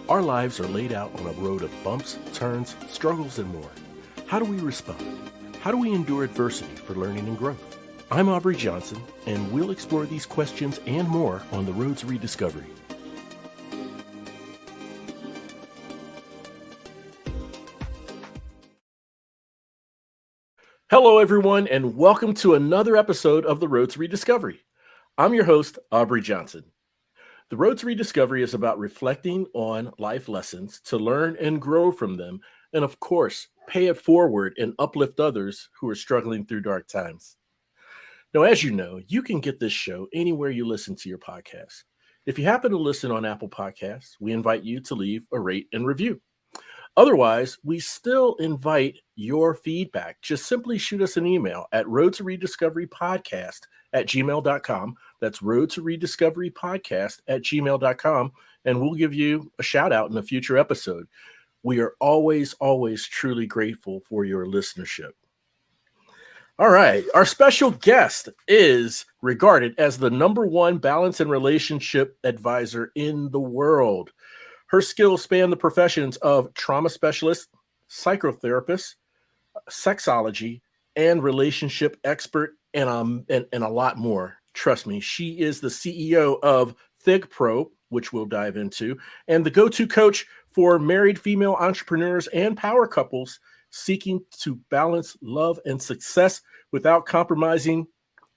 Our lives are laid out on a road of bumps, turns, struggles, and more. How do we respond? How do we endure adversity for learning and growth? I'm Aubrey Johnson, and we'll explore these questions and more on the road to rediscovery. Hello, everyone, and welcome to another episode of The Road to Rediscovery. I'm your host, Aubrey Johnson. The Road to Rediscovery is about reflecting on life lessons to learn and grow from them, and of course, pay it forward and uplift others who are struggling through dark times. Now, as you know, you can get this show anywhere you listen to your podcast. If you happen to listen on Apple Podcasts, we invite you to leave a rate and review. Otherwise, we still invite your feedback. Just simply shoot us an email at roadtorediscoverypodcast@gmail.com. That's roadtorediscoverypodcast@gmail.com, and we'll give you a shout out in a future episode. We are always truly grateful for your listenership. All right. Our special guest is regarded as the #1 balance and relationship advisor in the world. Her skills span the professions of trauma specialist, psychotherapist, sexology, and relationship expert, and a lot more. Trust me, she is the CEO of ThigPro, which we'll dive into, and the go-to coach for married female entrepreneurs and power couples seeking to balance love and success without compromising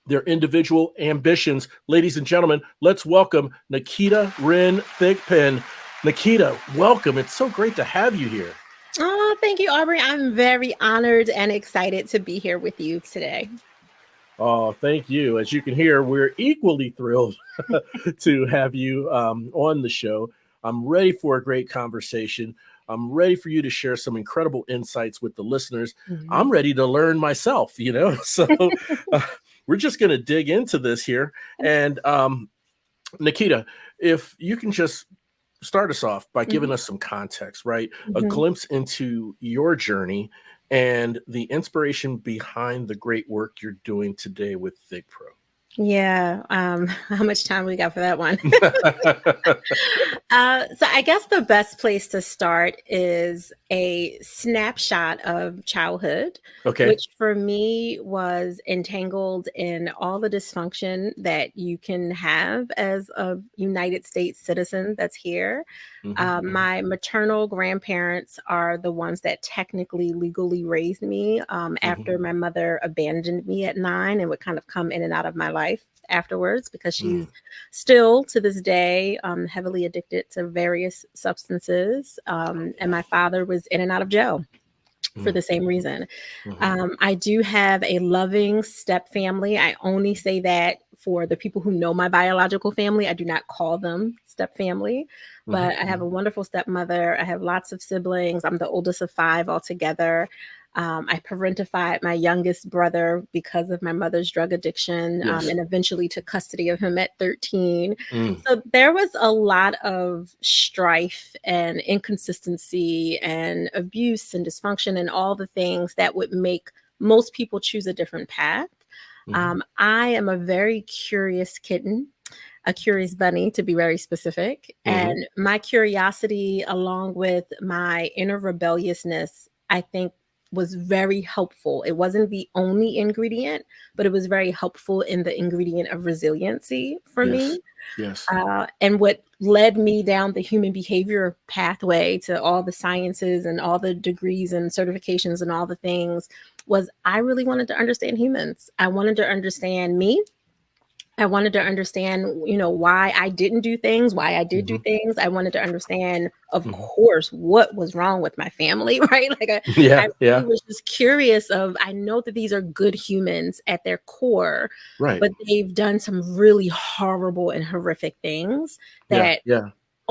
their individual ambitions. Ladies and gentlemen, let's welcome Naketa Ren Thigpen. Naketa, welcome. It's so great to have you here. Oh, thank you, Aubrey. I'm very honored and excited to be here with you today. Oh, thank you. As you can hear, we're equally thrilled to have you on the show. I'm ready for a great conversation. I'm ready for you to share some incredible insights with the listeners. Mm-hmm. I'm ready to learn myself, so we're just going to dig into this here. And Naketa, if you can just start us off by giving us some context, right? A glimpse into your journey and the inspiration behind the great work you're doing today with ThigPro. Yeah. How much time we got for that one? So I guess the best place to start is a snapshot of childhood, which for me was entangled in all the dysfunction that you can have as a United States citizen that's here. My maternal grandparents are the ones that technically legally raised me after my mother abandoned me at 9 and would kind of come in and out of my life afterwards because she's still to this day heavily addicted to various substances, and my father was in and out of jail for the same reason. I do have a loving step family. I only say that for the people who know my biological family. I do not call them step family, but I have a wonderful stepmother. I have lots of siblings. I'm the oldest of 5 altogether. I parentified my youngest brother because of my mother's drug addiction, and eventually took custody of him at 13. So there was a lot of strife and inconsistency and abuse and dysfunction and all the things that would make most people choose a different path. I am a very curious kitten, a curious bunny to be very specific. And my curiosity, along with my inner rebelliousness, I think was very helpful. It wasn't the only ingredient, but it was very helpful in the ingredient of resiliency for me. And what led me down the human behavior pathway to all the sciences and all the degrees and certifications and all the things was I really wanted to understand humans. I wanted to understand me. I wanted to understand, why I didn't do things, why I did do things. I wanted to understand, of course, what was wrong with my family, right? Like I really was just curious I know that these are good humans at their core, but they've done some really horrible and horrific things that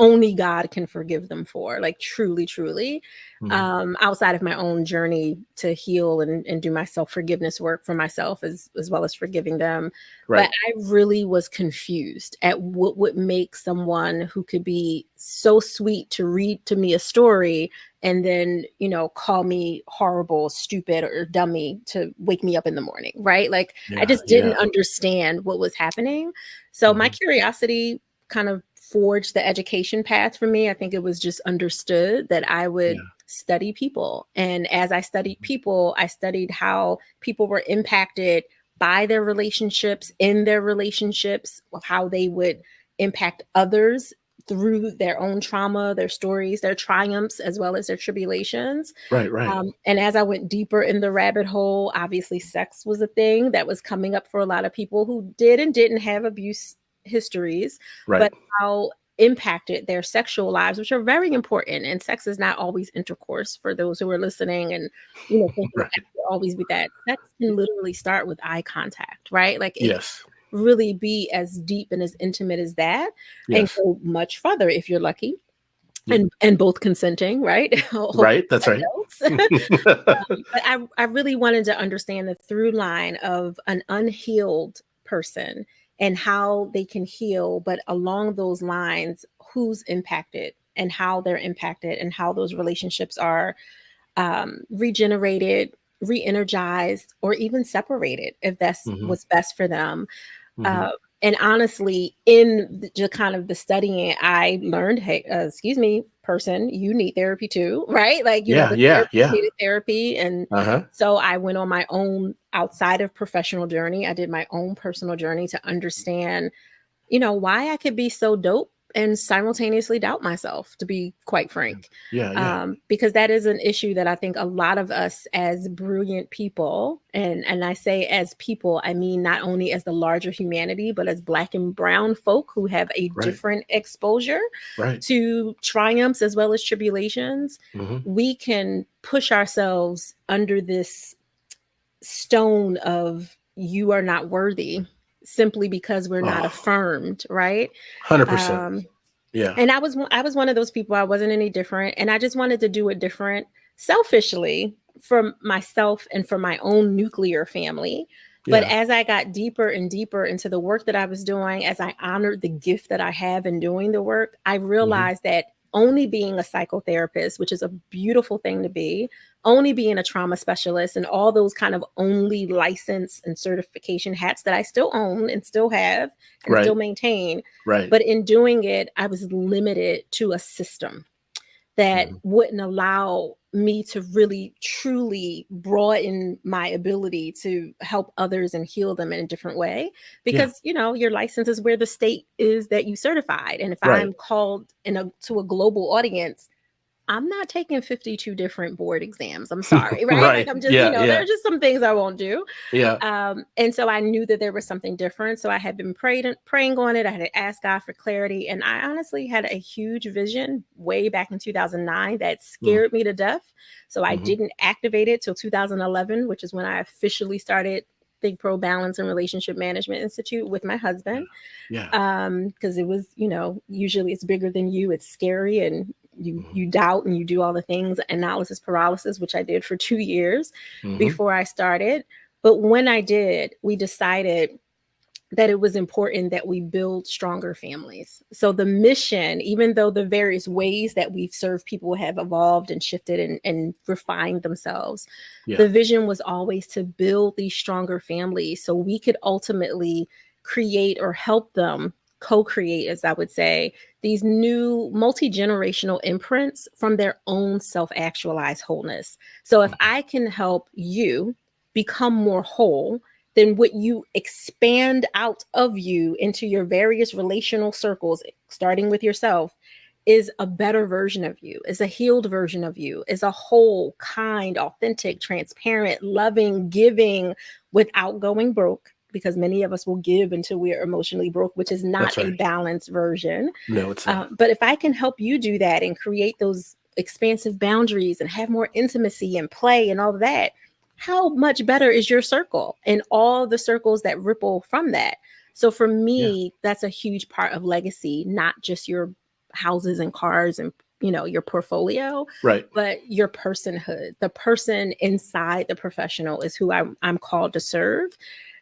only God can forgive them for, like truly, outside of my own journey to heal and do my self-forgiveness work for myself as well as forgiving them. But I really was confused at what would make someone who could be so sweet to read to me a story and then, call me horrible, stupid, or dummy to wake me up in the morning, right? Like I just didn't understand what was happening. So my curiosity kind of forged the education path for me. I think it was just understood that I would study people. And as I studied people, I studied how people were impacted by their relationships, in their relationships, how they would impact others through their own trauma, their stories, their triumphs, as well as their tribulations. Right. And as I went deeper in the rabbit hole, obviously sex was a thing that was coming up for a lot of people who did and didn't have abuse histories, but how impacted their sexual lives, which are very important. And sex is not always intercourse, for those who are listening and, thinking it will always be that. Sex can literally start with eye contact, right? Like it really be as deep and as intimate as that, and go much further if you're lucky. And both consenting, right? Right. That's right. But I really wanted to understand the through line of an unhealed person and how they can heal, but along those lines, who's impacted and how they're impacted and how those relationships are regenerated, re-energized, or even separated if that's what's best for them. And honestly, in the kind of the studying, I learned, hey, excuse me, person, you need therapy too, right? Like, the therapist needed therapy. And so I went on my own outside of professional journey. I did my own personal journey to understand, why I could be so dope and simultaneously doubt myself, to be quite frank. Because that is an issue that I think a lot of us as brilliant people, and I say as people, I mean not only as the larger humanity, but as Black and brown folk who have a different exposure to triumphs as well as tribulations, we can push ourselves under this stone of you are not worthy simply because we're not affirmed, right? 100%. And I was one of those people. I wasn't any different, and I just wanted to do it different, selfishly, for myself and for my own nuclear family. But as I got deeper and deeper into the work that I was doing, as I honored the gift that I have in doing the work, I realized that only being a psychotherapist, which is a beautiful thing to be, only being a trauma specialist, and all those kind of only license and certification hats that I still own and still have and still maintain. But in doing it, I was limited to a system that wouldn't allow me to really truly broaden my ability to help others and heal them in a different way. Because, your license is where the state is that you certified. And if I'm called to a global audience, I'm not taking 52 different board exams. I'm sorry, right? Like I'm just, there are just some things I won't do. And so I knew that there was something different. So I had been praying on it. I had to ask God for clarity. And I honestly had a huge vision way back in 2009 that scared me to death. So I didn't activate it till 2011, which is when I officially started ThigPro Balance and Relationship Management Institute with my husband. Because it was, usually it's bigger than you. It's scary, and you doubt and you do all the things, analysis paralysis, which I did for 2 years before I started. But when I did, we decided that it was important that we build stronger families. So the mission, even though the various ways that we've served people have evolved and shifted and refined themselves, the vision was always to build these stronger families so we could ultimately create or help them co-create, as I would say, these new multi-generational imprints from their own self-actualized wholeness. So if I can help you become more whole, then what you expand out of you into your various relational circles, starting with yourself, is a better version of you, is a healed version of you, is a whole, kind, authentic, transparent, loving, giving without going broke. Because many of us will give until we are emotionally broke, which is not a balanced version. No, it's not. But if I can help you do that and create those expansive boundaries and have more intimacy and play and all of that, how much better is your circle and all the circles that ripple from that? So for me, that's a huge part of legacy, not just your houses and cars and your portfolio, but your personhood. The person inside the professional is who I'm called to serve.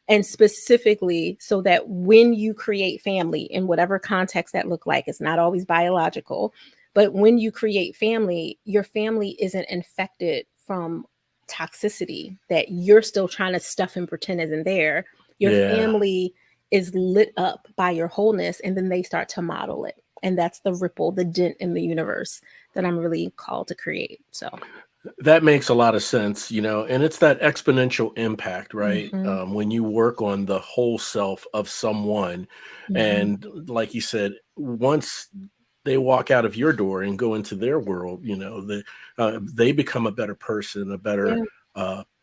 And specifically so that when you create family in whatever context that look like, it's not always biological, but when you create family, your family isn't infected from toxicity that you're still trying to stuff and pretend isn't there. Your family is lit up by your wholeness, and then they start to model it. And that's the ripple, the dent in the universe that I'm really called to create. So that makes a lot of sense, and it's that exponential impact, right? hmm When you work on the whole self of someone, hmm and like you said, once they walk out of your door and go into their world, they become a better person, yeah,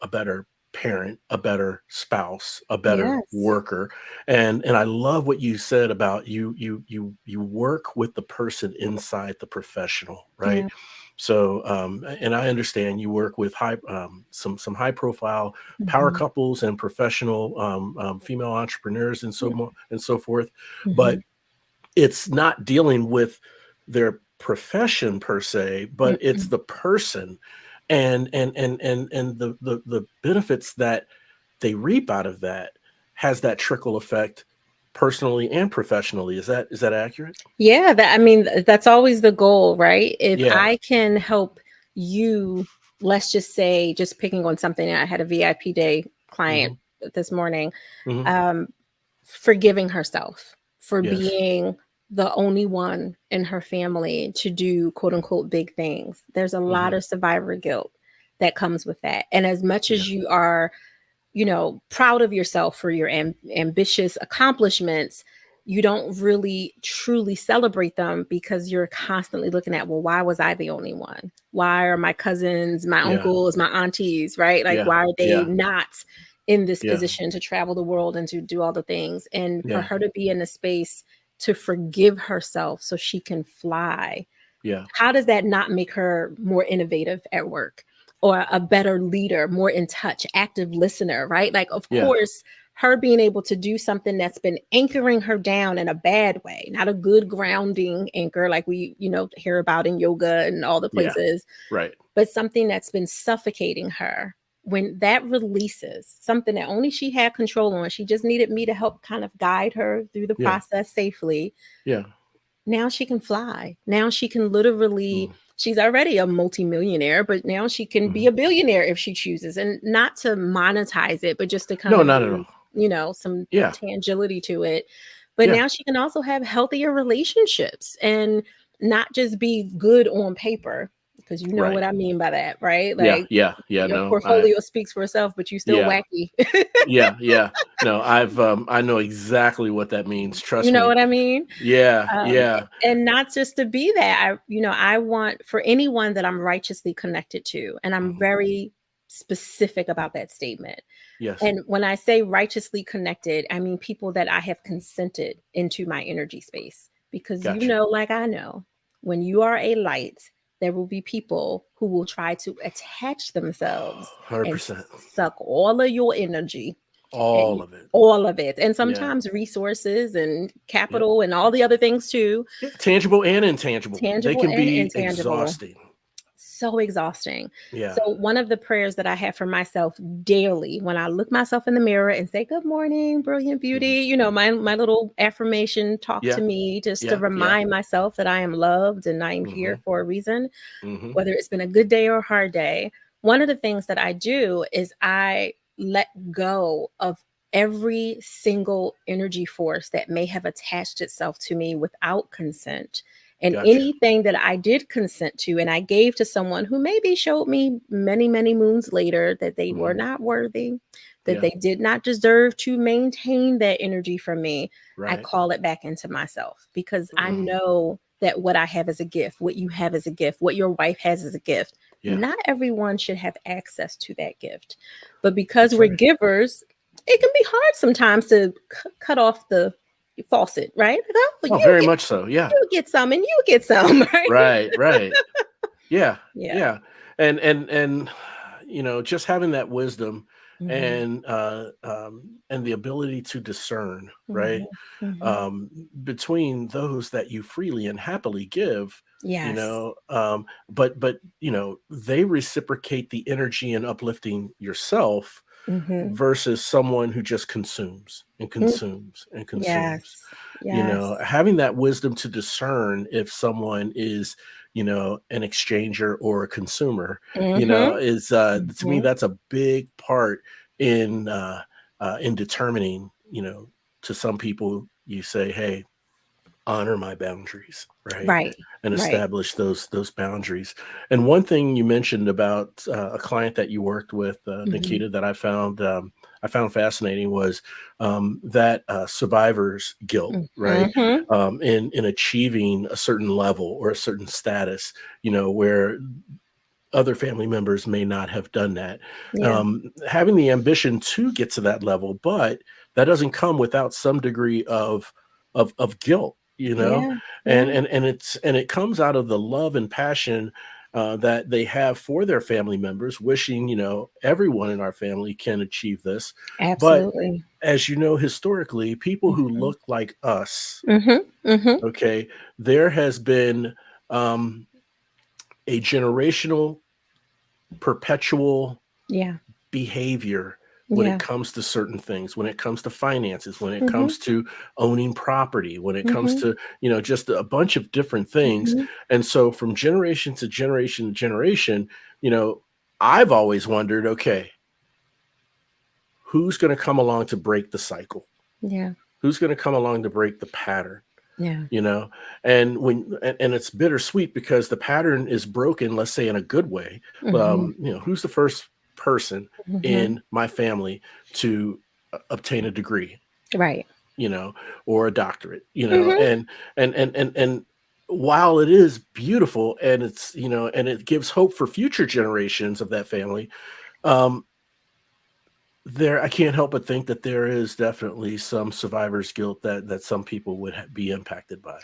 a better parent, a better spouse, a better yes, worker. And I love what you said about you work with the person inside the professional, right? yeah, So, and I understand you work with some high profile power hmm couples and professional female entrepreneurs and yeah, and so forth, hmm but it's not dealing with their profession per se, but it's the person and the benefits that they reap out of that has that trickle effect personally and professionally. Is that accurate? yeah. That I mean, that's always the goal, right? If Yeah. I can help you, let's just say, just picking on something, I had a VIP day client Hmm. this morning. Hmm. Um, Forgiving herself for Yes. being the only one in her family to do quote unquote big things. There's a lot Hmm. of survivor guilt that comes with that. And as much Yeah. as you are, proud of yourself for your ambitious accomplishments, you don't really truly celebrate them because you're constantly looking at, well, why was I the only one? Why are my cousins, my Yeah. uncles, my aunties, right? Like, Yeah. why are they Yeah. not in this Yeah. position to travel the world and to do all the things? And for Yeah. her to be in a space to forgive herself so she can fly, Yeah. how does that not make her more innovative at work or a better leader, more in touch, active listener, right? Like, of Yeah. course, her being able to do something that's been anchoring her down in a bad way, not a good grounding anchor like we, hear about in yoga and all the Yeah. places, Right. but something that's been suffocating her. When that releases, something that only she had control on, she just needed me to help kind of guide her through the Yeah. process safely. Yeah. Now she can fly. Now she can literally, Mm. she's already a multimillionaire, but now she can be Mhm. a billionaire if she chooses. And not to monetize it, but just to kind No, of not at all. bring, some Yeah. tangility to it. But Yeah. now she can also have healthier relationships and not just be good on paper, because you know what Right. I mean by that, right? Yeah. Like, Yeah. Yeah. your No, portfolio speaks for itself, but you still yeah. wacky. Yeah. Yeah. No, I know exactly what that means. You Trust know me. what I mean? Yeah. Yeah. And not just to be that. I want for anyone that I'm righteously connected to, and I'm Mhm. very specific about that statement. Yes. And when I say righteously connected, I mean people that I have consented into my energy space. Because Gotcha. like I know, when you are a light, there will be people who will try to attach themselves and 100%. suck all of your energy All and of it. all of it. And Yeah. sometimes resources and Yep. capital and all the other things too, Yeah. Tangible and intangible. They tangible can and be intangible. exhausting. So exhausting. Yeah. So one of the prayers that I have for myself daily when I look myself in the mirror and say, "Good morning, brilliant Mhm. beauty," my little affirmation talk to Yeah. me just to Yeah. Yeah. remind myself that I am loved and I am here Mhm. for a reason, Mhm. whether it's been a good day or a hard day. One of the things that I do is I let go of every single energy force that may have attached itself to me without consent. And Gotcha. anything that I did consent to and I gave to someone who maybe showed me many, many moons later that they were Mhm. not worthy, that Yeah. they did not deserve to maintain that energy from me, I Right. call it back into myself because I Mhm. know that what I have is a gift, what you have is a gift, what your wife has is a gift. Yeah. Not everyone should have access to that gift. But because That's we're right. givers, it can be hard sometimes to cut off the faucet, right? Like, oh, Oh, very much so. Yeah. you get some and you get some, right? Right. Right. Yeah, Yeah. yeah, and just having that wisdom Mhm. and the ability to discern, right, Mhm. Mhm. between those that you freely and happily give, Yes. but they reciprocate the energy and uplifting yourself Mhm. versus someone who just consumes and Mm. consumes and consumes. Yes. Yes. Having that wisdom to discern if someone is an exchanger or a consumer, Mhm. is to me Mhm. that's a big part in determining. To some people you say, hey, honor my boundaries, right? Right. And Right. establish those boundaries. And one thing you mentioned about a client that you worked with, Mhm. Naketa, that I found fascinating was that survivor's guilt, right? Mhm. In achieving a certain level or a certain status, where other family members may not have done that. Yeah. Having the ambition to get to that level, but that doesn't come without some degree of guilt, Yeah. and Yeah. it comes out of the love and passion that they have for their family members, wishing everyone in our family can achieve this. But Absolutely. as you know, historically, people who Mhm. look like us, Mhm. Mhm. okay, there has been um, a generational perpetual Yeah. behavior when it Yeah. comes to certain things, when it comes to finances, when it Mhm. comes to owning property, when it comes Mhm. to, just a bunch of different things. Mhm. And so from generation to generation to generation, you know, I've always wondered, okay, who's going to come along to break the cycle? Yeah. Who's going to come along to break the pattern? Yeah. you know and it's bittersweet because the pattern is broken, let's say in a good way. Mhm. Who's the first person Mhm. in my family to obtain a degree, Right. you know or a doctorate, Mhm. and while it is beautiful and it's and it gives hope for future generations of that family, um there I can't help but think that there is definitely some survivor's guilt that some people would be impacted by.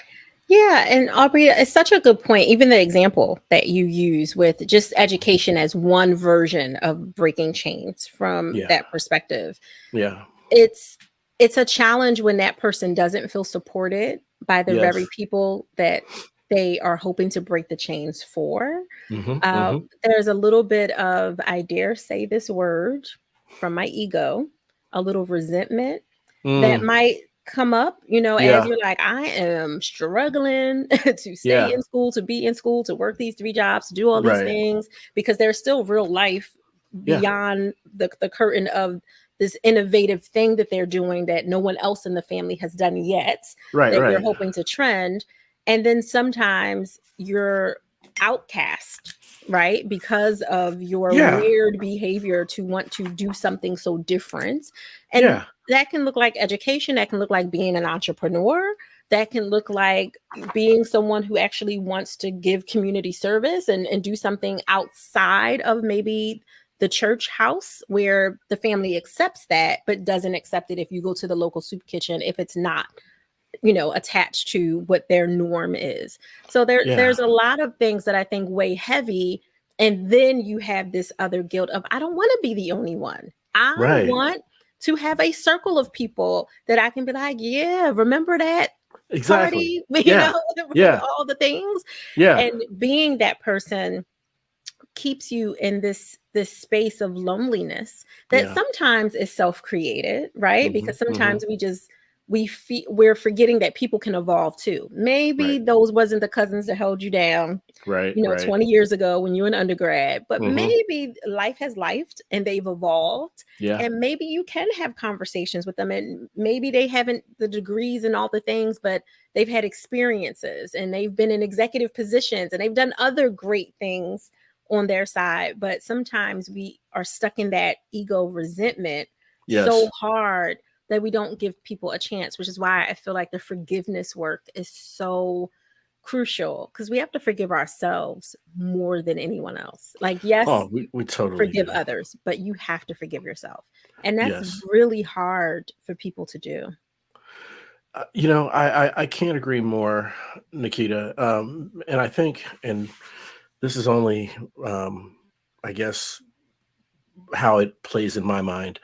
Yeah, and Aubrey, it's such a good point. Even the example that you use with just education as one version of breaking chains from Yeah. that perspective. Yeah. It's it's a challenge when that person doesn't feel supported by the very Yes. people that they are hoping to break the chains for. Mhm, mhm. There's a little bit of, I dare say this word from my ego, a little resentment that Mm, might come up, as yeah, you're like, I am struggling to stay yeah, in school, to be in school, to work these 3 jobs, to do all these right. things, because there's still real life Yeah, beyond the curtain of this innovative thing that they're doing that no one else in the family has done yet, right, that you're right. hoping to trend. And then sometimes you're outcast, right? Because of your Yeah, weird behavior to want to do something so different. And yeah, that can look like education, that can look like being an entrepreneur, that can look like being someone who actually wants to give community service and do something outside of maybe the church house where the family accepts that but doesn't accept it if you go to the local soup kitchen if it's not attached to what their norm is. So yeah, there's a lot of things that I think weigh heavy. And then you have this other guilt of, I don't want to be the only one. I right. want to have a circle of people that I can be like, yeah, remember that Exactly. party, Yeah, yeah, all the things. yeah, And being that person keeps you in this space of loneliness that yeah. sometimes is self-created, right? Mhm, Because mhm. sometimes we're forgetting that people can evolve too. Maybe Right, those wasn't the cousins that held you down right, right. 20 years ago when you were an undergrad, but Mhm. maybe life has lifed and they've evolved. Yeah, And maybe you can have conversations with them, and maybe they haven't the degrees and all the things, but they've had experiences and they've been in executive positions and they've done other great things on their side. But sometimes we are stuck in that ego resentment so yes. hard that we don't give people a chance, which is why I feel like the forgiveness work is so crucial, because we have to forgive ourselves more than anyone else. Like, Oh, yes, we totally forgive do. others, but you have to forgive yourself. And that's Yes. really hard for people to do. I can't agree more, Nikita. And I think, and this is only, um, I guess, how it plays in my mind.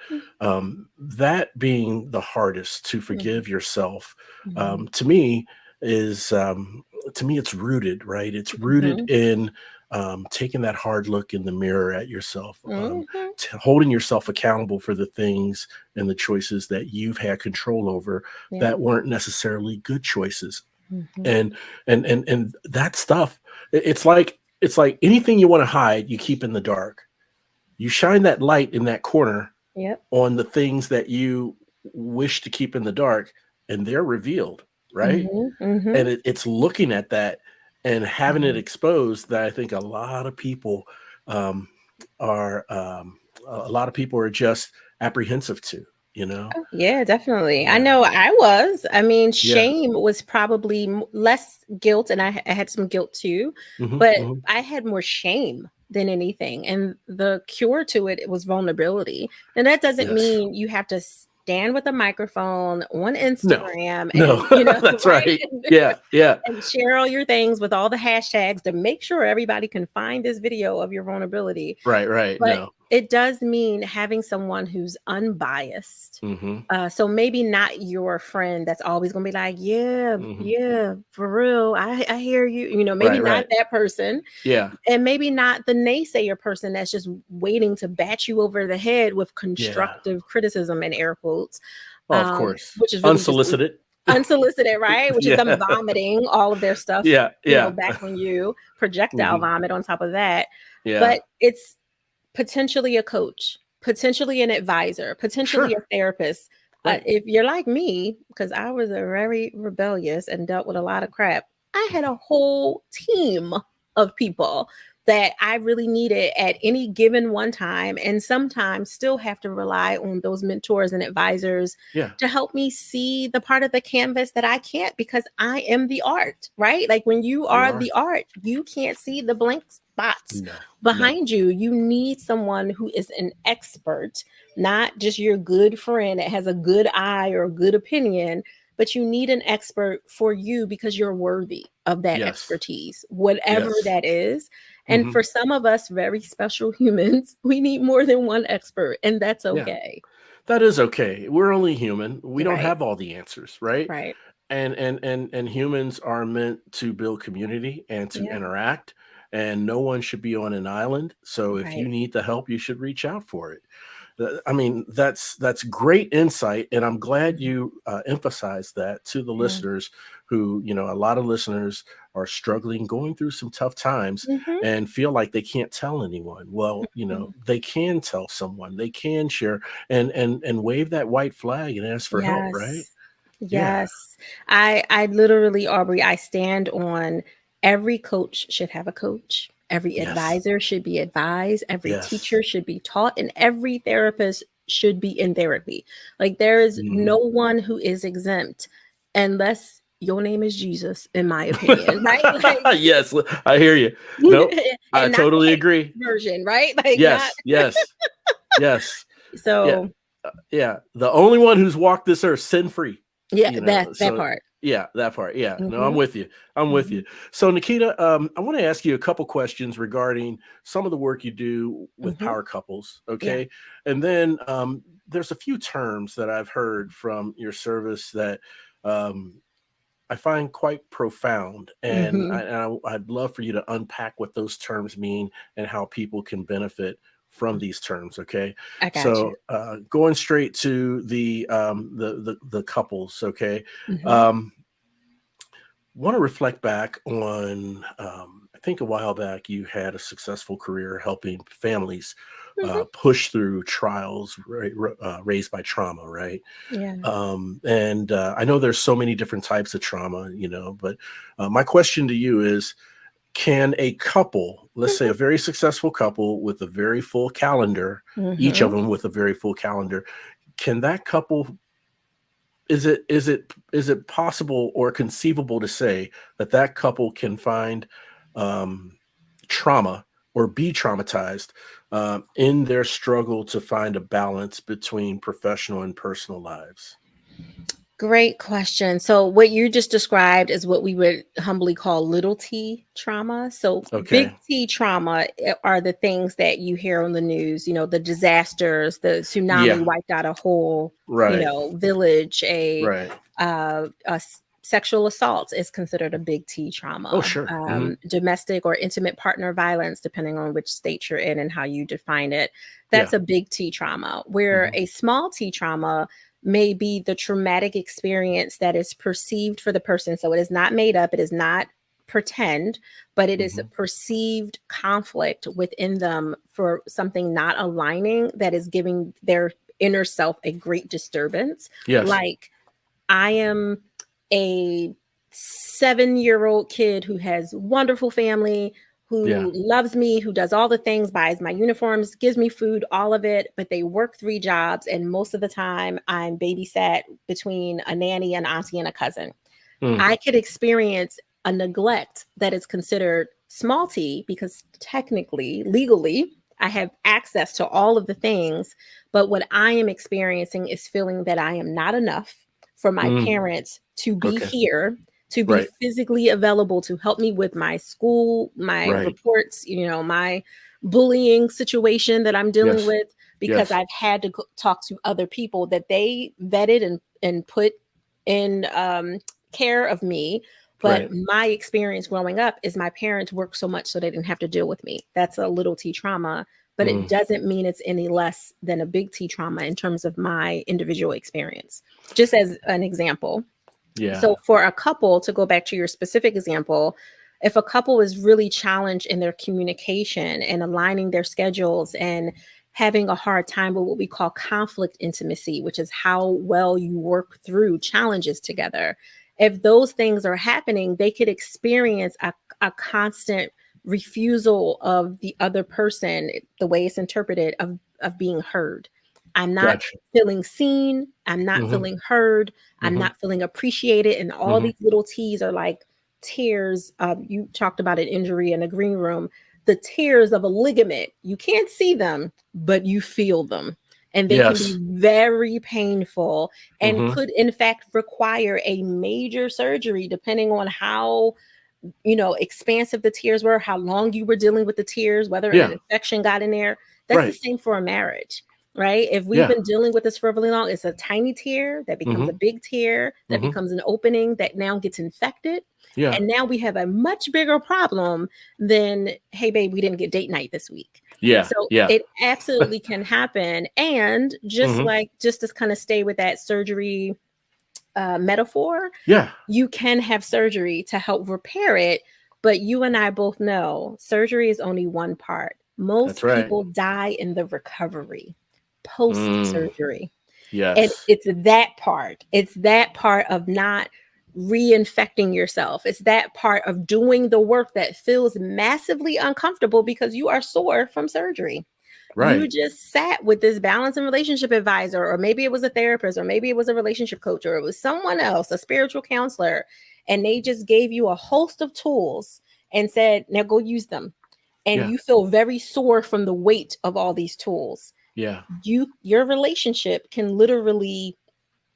That being the hardest to Mhm, forgive yourself, mhm, to me is to me it's rooted, right? It's rooted mhm, in taking that hard look in the mirror at yourself, mhm. holding yourself accountable for the things and the choices that you've had control over Yeah. that weren't necessarily good choices. Mhm. And that stuff, it's like anything you want to hide, you keep in the dark. You shine that light in that corner Yep. on the things that you wish to keep in the dark, and they're revealed. right? And it's looking at that and having it Mhm. exposed that I think a lot of people um, are just apprehensive to, you know? Oh, yeah, definitely. I Yeah. know I was. I mean, Yeah. shame was probably less guilt, and I had some guilt too, Hmm. but Hmm. I had more shame than anything. And the cure to it was vulnerability. And that doesn't Yes. mean you have to stand with a microphone on No. Instagram No. and, That's right? right. Yeah. Yeah. And share all your things with all the hashtags to make sure everybody can find this video of your vulnerability. Right. Right. But No. it does mean having someone who's unbiased. Hmm. So maybe not your friend that's always gonna be like, yeah, Hmm. yeah, for real. I hear you. Maybe Right. not Right. that person, Yeah. and maybe not the naysayer person that's just waiting to bat you over the head with Yeah. constructive criticism in air quotes, Oh, of course. which is really just Unsolicited. unsolicited, right? Which is them Yeah. vomiting all of their stuff, Yeah. Yeah. back on you, projectile Hmm. vomit on top of that. Yeah. But it's potentially a coach, potentially an advisor, potentially Sure. a therapist. Right. If you're like me, because I was a very rebellious and dealt with a lot of crap, I had a whole team of people that I really needed at any given one time, and sometimes still have to rely on those mentors and advisors Yeah. to help me see the part of the canvas that I can't, because I am the art, right? Like when you You are are. the art, you can't see the blank spots No. No. behind you. You need someone who is an expert, not just your good friend that has a good eye or a good opinion, but you need an expert for you because you're worthy of that Yes. expertise, whatever Yes. that is. And Hmm. for some of us, very special humans, we need more than one expert, and that's Yeah. okay. That is okay. We're only human. We don't Right, have all the answers, right? right. And humans are meant to build community and to Yeah, interact, and no one should be on an island. So if you right. need the help, you should reach out for it. I mean, that's great insight, and I'm glad Mhm. you emphasized that to the Yeah. listeners who, a lot of listeners are struggling, going through some tough times, Mhm, and feel like they can't tell anyone. Well, mhm. they can tell someone, they can share, and wave that white flag and ask for help, right? Yes. Yeah. Yes. I literally, Aubrey, I stand on every coach should have a coach. Every Yes. advisor should be advised. Every Yes. teacher should be taught, and every therapist should be in therapy. Like there is Mhm. no one who is exempt unless your name is Jesus, in my opinion, right? Like, Yes, I hear you. Nope, I and not the totally hate agree. version, right? Like not Yes, yes, yes. Yeah, so yeah. The only one who's walked this earth sin free, yeah, that so part. yeah, that part. Yeah. No, I'm Hmm. with you. I'm with you. Hmm. So Nikita, I want to ask you a couple questions regarding some of the work you do with Hmm. power couples, Yeah. okay? And then there's a few terms that I've heard from your service that um I find quite profound, and Hmm. I'd love for you to unpack what those terms mean and how people can benefit from these terms. Okay, I got you. so going straight to the couples. Okay, Hmm. um, want to reflect back on. I think a while back you had a successful career helping families Hmm. push through trials raised by trauma, right? Yeah. And I know there's so many different types of trauma, but my question to you is, can a couple, let's say a very successful couple with a very full calendar, each of Mhm. them with a very full calendar, can that couple, is it possible or conceivable to say that that couple can find um, trauma or be traumatized in their struggle to find a balance between professional and personal lives? Great question. So, what you just described is what we would humbly call little t trauma. So, big Okay. T trauma are the things that you hear on the news, the disasters, the tsunami Yeah. wiped out a whole, Right. village, Right. sexual assault is considered a big T Oh, trauma. sure. Hmm. Domestic or intimate partner violence, depending on which state you're in and how you define it, Yeah. that's a big T trauma. Where Hmm. a small T trauma may be the traumatic experience that is perceived for the person. So it is not made up, it is not pretend, but it is a Hmm. perceived conflict within them for something not aligning that is giving their inner self a great disturbance. Yes. Like, I am a 7-year-old kid who has wonderful family, who loves me, who does all the things, buys my uniforms, gives me food, all of it, but they work 3 jobs. And most of the time I'm babysat between a nanny, an auntie, and a cousin. I could experience a neglect that is considered small t because technically, legally, I have access to all of the things. But what I am experiencing is feeling that I am not enough for my parents to be here, to be physically available to help me with my school, my reports, my bullying situation that I'm dealing with, because I've had to talk to other people that they vetted and put in care of me. But my experience growing up is my parents worked so much so they didn't have to deal with me. That's a little t trauma, but it doesn't mean it's any less than a big T trauma in terms of my individual experience. Just as an example. So for a couple, to go back to your specific example, if a couple is really challenged in their communication and aligning their schedules and having a hard time with what we call conflict intimacy, which is how well you work through challenges together. If those things are happening, they could experience a constant refusal of the other person, the way it's interpreted, of being heard. I'm not feeling seen. I'm not feeling heard. I'm not feeling appreciated. And all these little T's are like tears. You talked about an injury in a green room. The tears of a ligament. You can't see them, but you feel them. And they can be very painful and could, in fact, require a major surgery, depending on how expansive the tears were, how long you were dealing with the tears, whether an infection got in there. That's the same for a marriage. Right? If we've been dealing with this for really long, it's a tiny tear that becomes a big tear, that becomes an opening that now gets infected. And now we have a much bigger problem than, hey, babe, we didn't get date night this week. So it absolutely can happen. And just to kind of stay with that surgery metaphor, you can have surgery to help repair it. But you and I both know surgery is only one part. Most people die in the recovery post surgery. And it's that part. It's that part of not reinfecting yourself. It's that part of doing the work that feels massively uncomfortable because you are sore from surgery. You just sat with this balance and relationship advisor, or maybe it was a therapist, or maybe it was a relationship coach, or it was someone else, a spiritual counselor, and they just gave you a host of tools and said, now go use them. And you feel very sore from the weight of all these tools. Your relationship can literally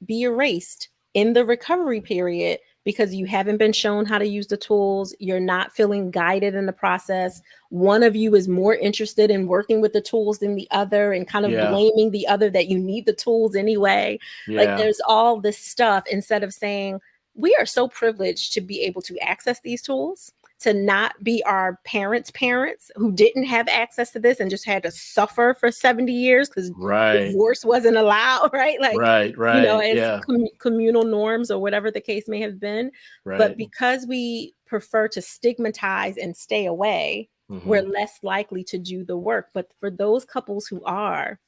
be erased in the recovery period because you haven't been shown how to use the tools. You're not feeling guided in the process. One of you is more interested in working with the tools than the other and kind of blaming the other that you need the tools anyway. Like there's all this stuff, instead of saying, we are so privileged to be able to access these tools, to not be our parents' parents who didn't have access to this and just had to suffer for 70 years because divorce wasn't allowed, right? Like, as communal norms or whatever the case may have been. But because we prefer to stigmatize and stay away, we're less likely to do the work. But for those couples who are,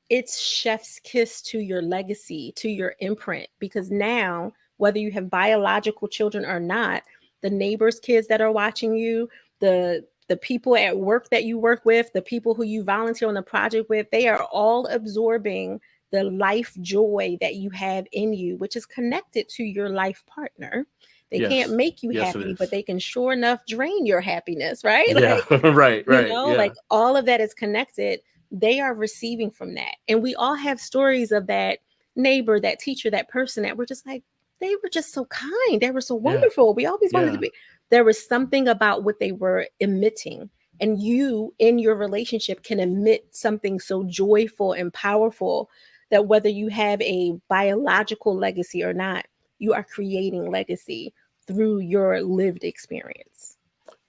it's chef's kiss to your legacy, to your imprint, because now, whether you have biological children or not, the neighbors' kids that are watching you, the people at work that you work with, the people who you volunteer on the project with, they are all absorbing the life joy that you have in you, which is connected to your life partner. They can't make you happy, but they can sure enough drain your happiness, right? Like all of that is connected. They are receiving from that. And we all have stories of that neighbor, that teacher, that person that we're just like, they were just so kind. They were so wonderful. We always wanted to be. There was something about what they were emitting. And you, in your relationship, can emit something so joyful and powerful that whether you have a biological legacy or not, you are creating legacy through your lived experience.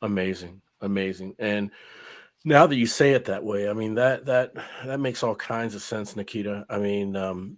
Amazing. And now that you say it that way, I mean, that makes all kinds of sense, Naketa. I mean,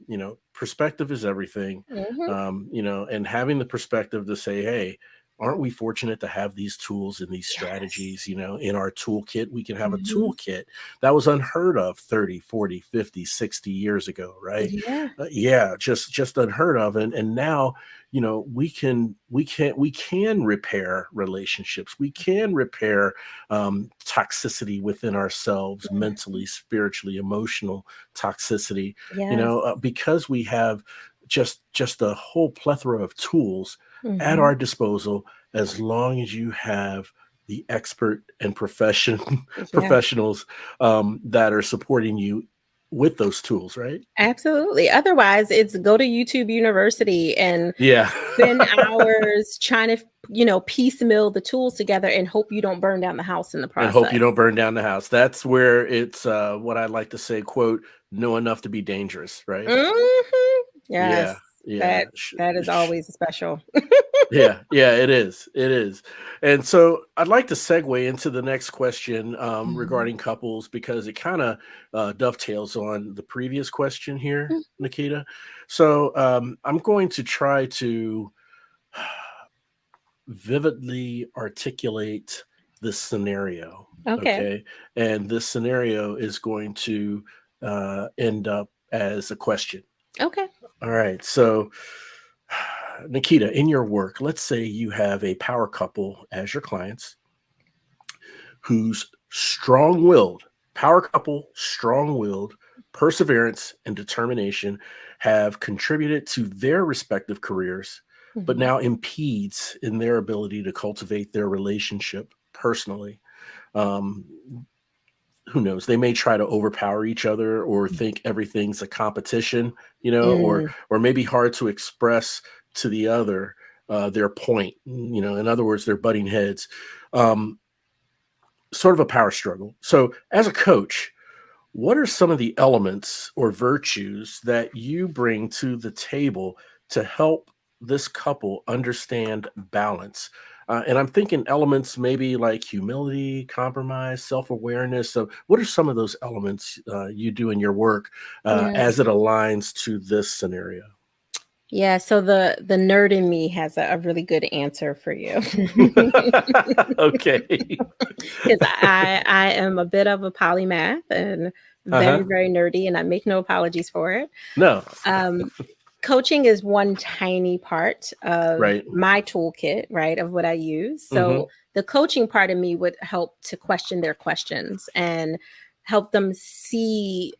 perspective is everything. And having the perspective to say, hey, aren't we fortunate to have these tools and these strategies, you know, in our toolkit? We can have a toolkit that was unheard of 30, 40, 50, 60 years ago, right? Yeah. Yeah, just unheard of. And now, you know, we can repair relationships. We can repair toxicity within ourselves, mentally, spiritually, emotional toxicity, you Yes. know, because we have just a whole plethora of tools at Mm-hmm. our disposal, as long as you have the expert and Yeah. professionals that are supporting you with those tools, right? Absolutely. Otherwise, it's go to YouTube University and Yeah. spend hours trying to, piecemeal the tools together and hope you don't burn down the house in the And hope you process. don't burn down the house. That's where it's what I like to say, quote, know enough to be dangerous, right? Hmm. Yes. Yeah. Yeah. That is always special. Yeah, yeah, it is. It is. And so I'd like to segue into the next question Mhm. regarding couples, because it kind of dovetails on the previous question here, Mm. Naketa. So I'm going to try to vividly articulate this scenario. Okay. Okay. And this scenario is going to end up as a question. Okay. All right. So, Nikita, in your work, let's say you have a power couple as your clients whose strong willed, power couple, strong willed, perseverance, and determination have contributed to their respective careers, but Mhm. now impedes in their ability to cultivate their relationship personally. Um, who knows? They may try to overpower each other or think everything's a competition, you know, Mm. or maybe hard to express to the other their point. You know, in other words, they're butting heads. Um, sort of a power struggle. So, as a coach, what are some of the elements or virtues that you bring to the table to help this couple understand balance? And I'm thinking elements maybe like humility, compromise, self awareness. So, what are some of those elements you do in your work Yeah. as it aligns to this scenario? Yeah, so the nerd in me has a really good answer for you. Okay. Because I am a bit of a polymath and Uh very, huh. very nerdy, and I make no apologies for it. No. Um, Coaching is one tiny part of Right. my toolkit, right, of what I use. Hmm. So the coaching part of me would help to question their questions and help them see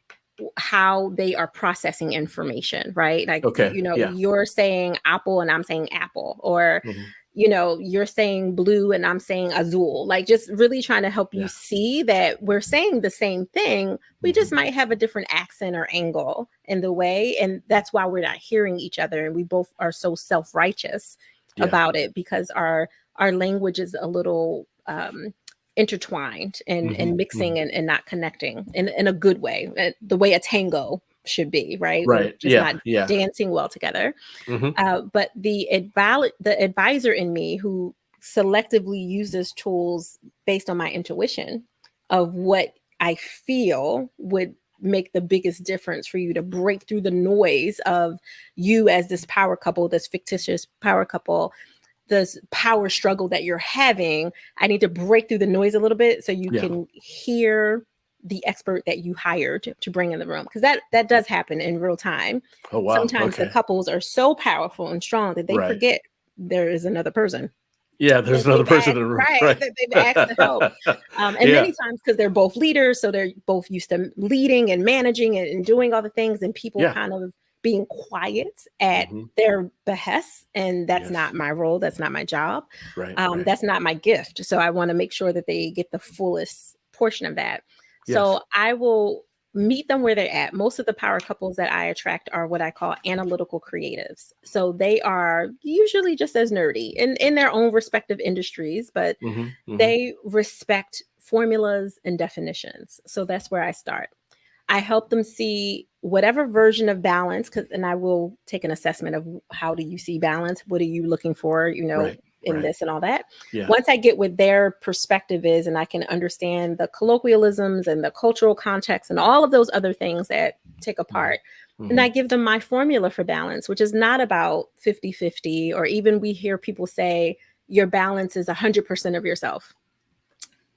how they are processing information, right? Like, Okay. Yeah. you're saying apple and I'm saying apple, or Hmm. you're saying blue and I'm saying azul. Like, just really trying to help you Yeah. see that we're saying the same thing. We just Hmm. might have a different accent or angle in the way. And that's why we're not hearing each other. And we both are so self-righteous Yeah. about it, because our language is a little intertwined and Hmm. Hmm. mixing and not connecting in a good way, the way a tango should be, right? We're Right. just Yeah. not Yeah. dancing well together. Hmm. But the advisor in me who selectively uses tools based on my intuition of what I feel would make the biggest difference for you to break through the noise of you as this power couple, this fictitious power couple, this power struggle that you're having. I need to break through the noise a little bit so you Yeah. can hear the expert that you hired to bring in the room, because that does happen in real time. Oh, wow. Sometimes the Okay. couples are so powerful and strong that they Right. forget there is another person Yeah, that there's another they've person asked, in the room. right, Right. that they've asked to help. And Yeah. many times, because they're both leaders, so they're both used to leading and managing and doing all the things, and people Yeah. kind of being quiet at Hmm. their behest. And that's Yes. not my role. That's not my job. Right. Right. That's not my gift. So I want to make sure that they get the fullest portion of that. Yes. So I will meet them where they're at. Most of the power couples that I attract are what I call analytical creatives. So they are usually just as nerdy in their own respective industries, but Hmm. Hmm. they respect formulas and definitions. So that's where I start. I help them see whatever version of balance, because and I will take an assessment of how do you see balance? What are you looking for, Right. in Right. this and all that. Yeah. Once I get what their perspective is and I can understand the colloquialisms and the cultural context and all of those other things that take a Hmm. part, and Hmm. I give them my formula for balance, which is not about 50-50, or even we hear people say your balance is 100% of yourself.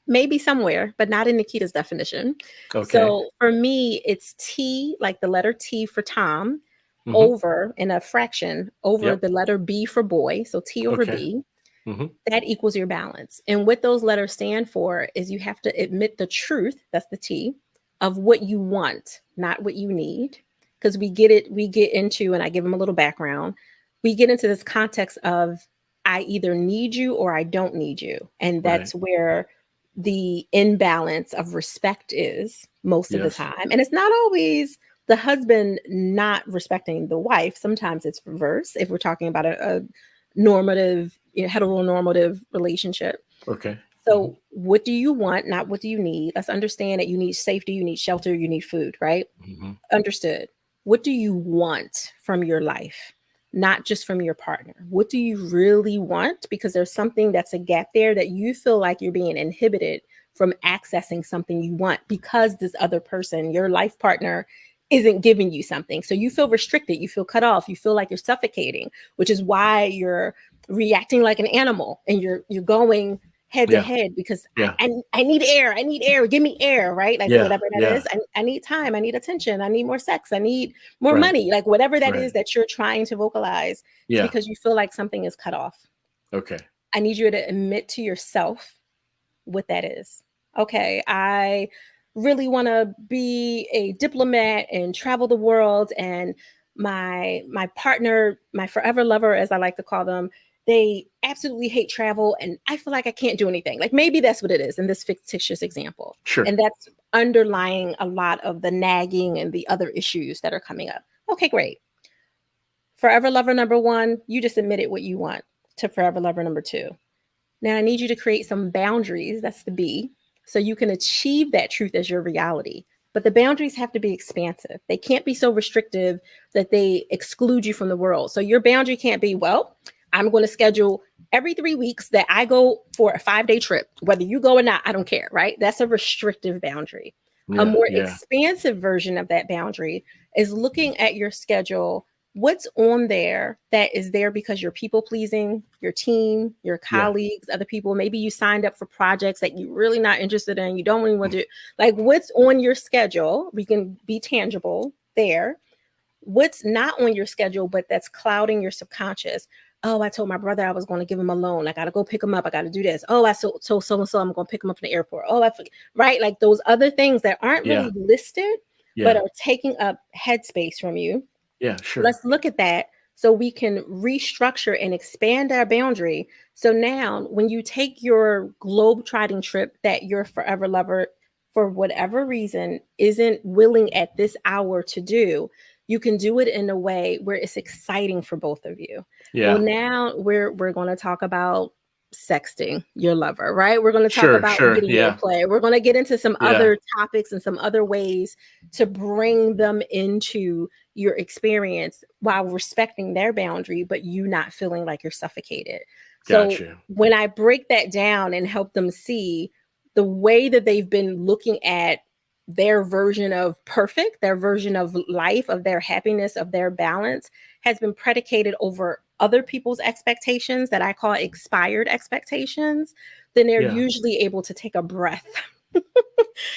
Maybe somewhere, but not in Naketa's definition. Okay. So for me, it's T, like the letter T for Tom, over in a fraction over the letter B for boy. So T over B. That equals your balance. And what those letters stand for is you have to admit the truth, that's the T, of what you want, not what you need. Because we get into, and I give them a little background, we get into this context of I either need you or I don't need you. And that's where the imbalance of respect is most of the time. And it's not always the husband not respecting the wife. Sometimes it's reverse if we're talking about a normative, heteronormative relationship. Okay. So what do you want, not what do you need? Let's understand that you need safety, you need shelter, you need food, right? Understood. What do you want from your life? Not just from your partner. What do you really want? Because there's something that's a gap there that you feel like you're being inhibited from accessing something you want because this other person, your life partner, isn't giving you something. So you feel restricted, you feel cut off, you feel like you're suffocating, which is why you're reacting like an animal and you're going head to head because I need air. I need air. Give me air, right? Like whatever that is. I need time. I need attention. I need more sex. I need more money. Like whatever that is that you're trying to vocalize. It's because you feel like something is cut off. Okay. I need you to admit to yourself what that is. Okay, I really want to be a diplomat and travel the world, and my partner, my forever lover, as I like to call them, they absolutely hate travel, and I feel like I can't do anything. Like maybe that's what it is in this fictitious example. Sure. And that's underlying a lot of the nagging and the other issues that are coming up. Okay, great. Forever lover number one, you just admitted what you want to forever lover number two. Now I need you to create some boundaries, that's the B, so you can achieve that truth as your reality. But the boundaries have to be expansive. They can't be so restrictive that they exclude you from the world. So your boundary can't be, well, I'm going to schedule every 3 weeks that I go for a 5-day trip. Whether you go or not, I don't care, right? That's a restrictive boundary. A more expansive version of that boundary is looking at your schedule. What's on there that is there because you're people pleasing your team, your colleagues, other people. Maybe you signed up for projects that you're really not interested in. You don't really want to do. Like what's on your schedule, we can be tangible there. What's not on your schedule, but that's clouding your subconscious. Oh, I told my brother I was going to give him a loan. I got to go pick him up. I got to do this. Oh, I told so-and-so I'm going to pick him up from the airport. Oh, I forget. Right? Like those other things that aren't really listed, but are taking up headspace from you. Yeah, sure. Let's look at that so we can restructure and expand our boundary. So now when you take your globe-trotting trip that your forever lover, for whatever reason, isn't willing at this hour to do, you can do it in a way where it's exciting for both of you. Well, now we're going to talk about sexting your lover, right? We're going to talk about video play. We're going to get into some other topics and some other ways to bring them into your experience while respecting their boundary, but you not feeling like you're suffocated. So when I break that down and help them see the way that they've been looking at their version of perfect, their version of life, of their happiness, of their balance has been predicated over other people's expectations that I call expired expectations, then they're usually able to take a breath.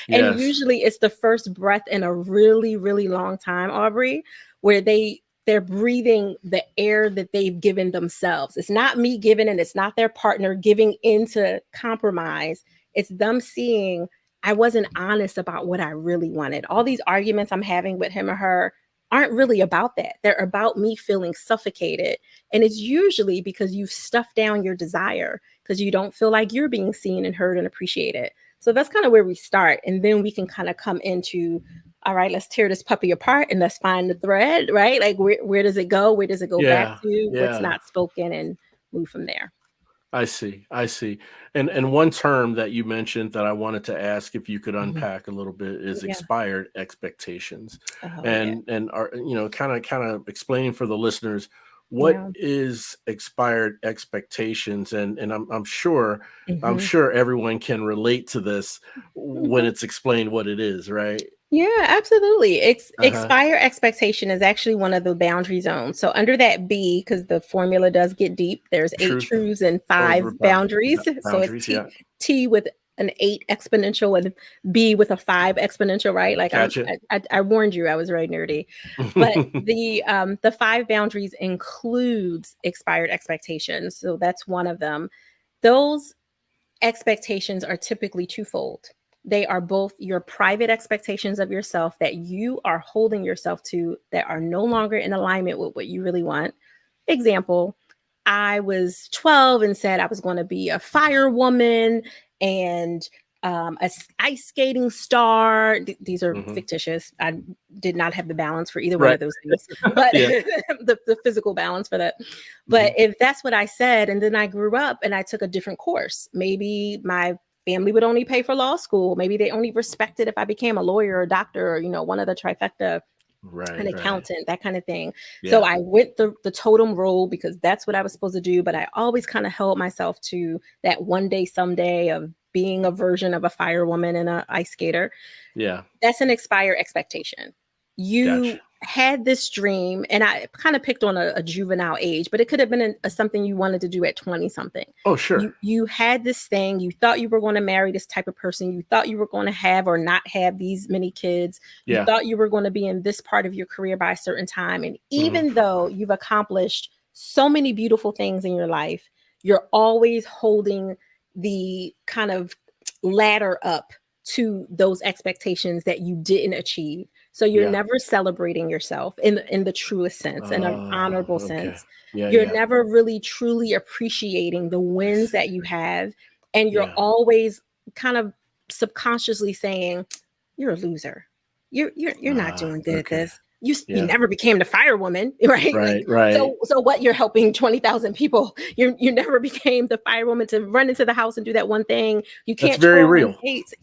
And usually it's the first breath in a really, really long time, Aubrey, where they're breathing the air that they've given themselves. It's not me giving, and it's not their partner giving into compromise. It's them seeing, I wasn't honest about what I really wanted. All these arguments I'm having with him or her aren't really about that. They're about me feeling suffocated. And it's usually because you've stuffed down your desire because you don't feel like you're being seen and heard and appreciated. So that's kind of where we start. And then we can kind of come into, all right, let's tear this puppy apart and let's find the thread, right? Like where does it go? Where does it go back to? What's not spoken, and move from there. I see. And one term that you mentioned that I wanted to ask if you could unpack a little bit is expired expectations. And are, kind of explaining for the listeners what is expired expectations, and I'm sure everyone can relate to this when it's explained what it is, right? Yeah, absolutely. Expire expectation is actually one of the boundary zones. So under that B, because the formula does get deep, there's 8 Truth truths and over 5 boundaries. So it's boundaries. Yeah. T with an 8 exponential and B with a 5 exponential, right? Like Gotcha. I warned you, I was very nerdy. But the 5 boundaries includes expired expectations. So that's one of them. Those expectations are typically twofold. They are both your private expectations of yourself that you are holding yourself to that are no longer in alignment with what you really want. Example, I was 12 and said I was going to be a firewoman and a ice skating star. These are fictitious. I did not have the balance for either one of those things, but the physical balance for that. But if that's what I said, and then I grew up and I took a different course, maybe my family would only pay for law school. Maybe they only respected if I became a lawyer or a doctor or, one of the trifecta, an accountant, that kind of thing. Yeah. So I went the totem role because that's what I was supposed to do. But I always kind of held myself to that one day, someday of being a version of a firewoman and an ice skater. Yeah. That's an expired expectation. You had this dream, and I kind of picked on a juvenile age, but it could have been something you wanted to do at 20 something. Oh, sure. You had this thing. You thought you were going to marry this type of person. You thought you were going to have or not have these many kids. You thought you were going to be in this part of your career by a certain time. And even though you've accomplished so many beautiful things in your life, you're always holding the kind of ladder up to those expectations that you didn't achieve. So you're never celebrating yourself in the truest sense, in an honorable sense. You're never really truly appreciating the wins that you have. And you're always kind of subconsciously saying, you're a loser. You're not doing good at this. You never became the firewoman, right? Right. So what? You're helping 20,000 people. You never became the firewoman to run into the house and do that one thing. You can't. That's very real.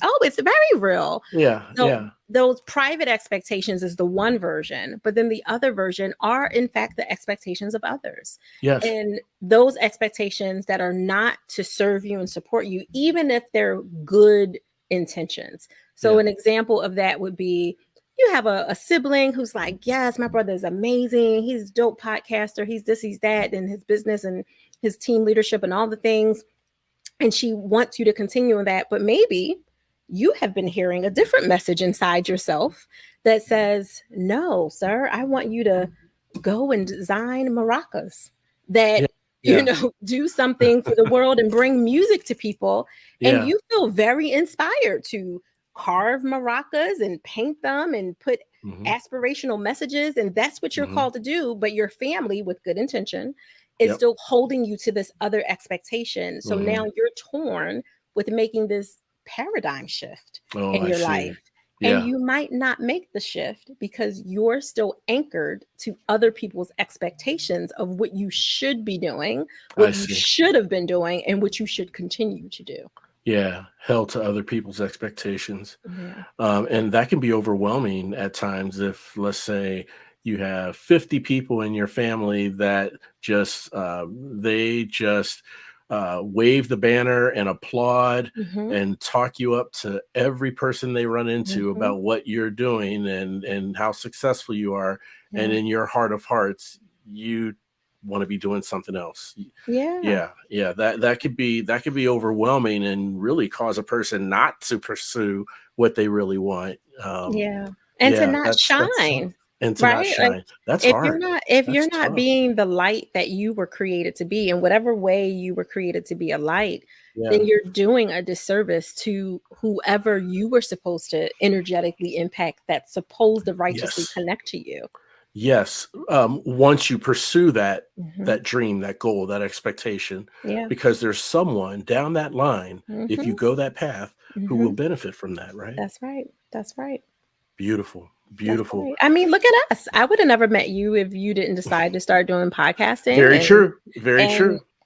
Oh, it's very real. Yeah. So those private expectations is the one version, but then the other version are in fact the expectations of others. Yes. And those expectations that are not to serve you and support you, even if they're good intentions. So an example of that would be, you have a sibling who's like, yes, my brother is amazing. He's a dope podcaster. He's this, he's that, and his business and his team leadership and all the things. And she wants you to continue in that. But maybe you have been hearing a different message inside yourself that says, no, sir, I want you to go and design maracas that, do something for the world and bring music to people. And you feel very inspired to carve maracas and paint them and put aspirational messages. And that's what you're called to do. But your family, with good intention, is still holding you to this other expectation. So now you're torn with making this paradigm shift in your life. And you might not make the shift because you're still anchored to other people's expectations of what you should be doing, what you should have been doing, and what you should continue to do. Yeah, held to other people's expectations. And that can be overwhelming at times if, let's say, you have 50 people in your family that just wave the banner and applaud and talk you up to every person they run into about what you're doing and how successful you are. And in your heart of hearts, you want to be doing something else. That could be overwhelming and really cause a person not to pursue what they really want. And to not shine. And to not shine. Like, that's hard. If you're not being the light that you were created to be, in whatever way you were created to be a light, then you're doing a disservice to whoever you were supposed to energetically impact, that's supposed to righteously connect to you. Yes. Once you pursue that dream, that goal, that expectation, because there's someone down that line, if you go that path, who will benefit from that, right? That's right. Beautiful. Right. I mean, look at us. I would have never met you if you didn't decide to start doing podcasting. Very true.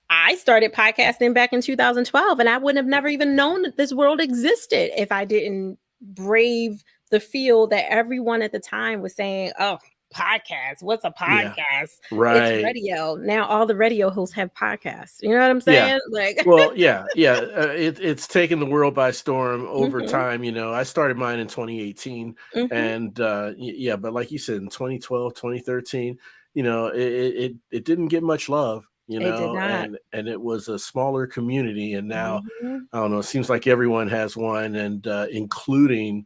I started podcasting back in 2012, and I would have never even known that this world existed if I didn't brave the field that everyone at the time was saying, oh, podcast. What's a Yeah. podcast? It's Right. radio. Now all the radio hosts have podcasts. You know what I'm Yeah. saying? Like, Well, yeah, yeah. It's taken the world by storm over hmm time. I started mine in 2018, hmm and yeah, but like you said, in 2012, 2013, it didn't get much love, it did not. and it was a smaller community, and now hmm I don't know. It seems like everyone has one, and including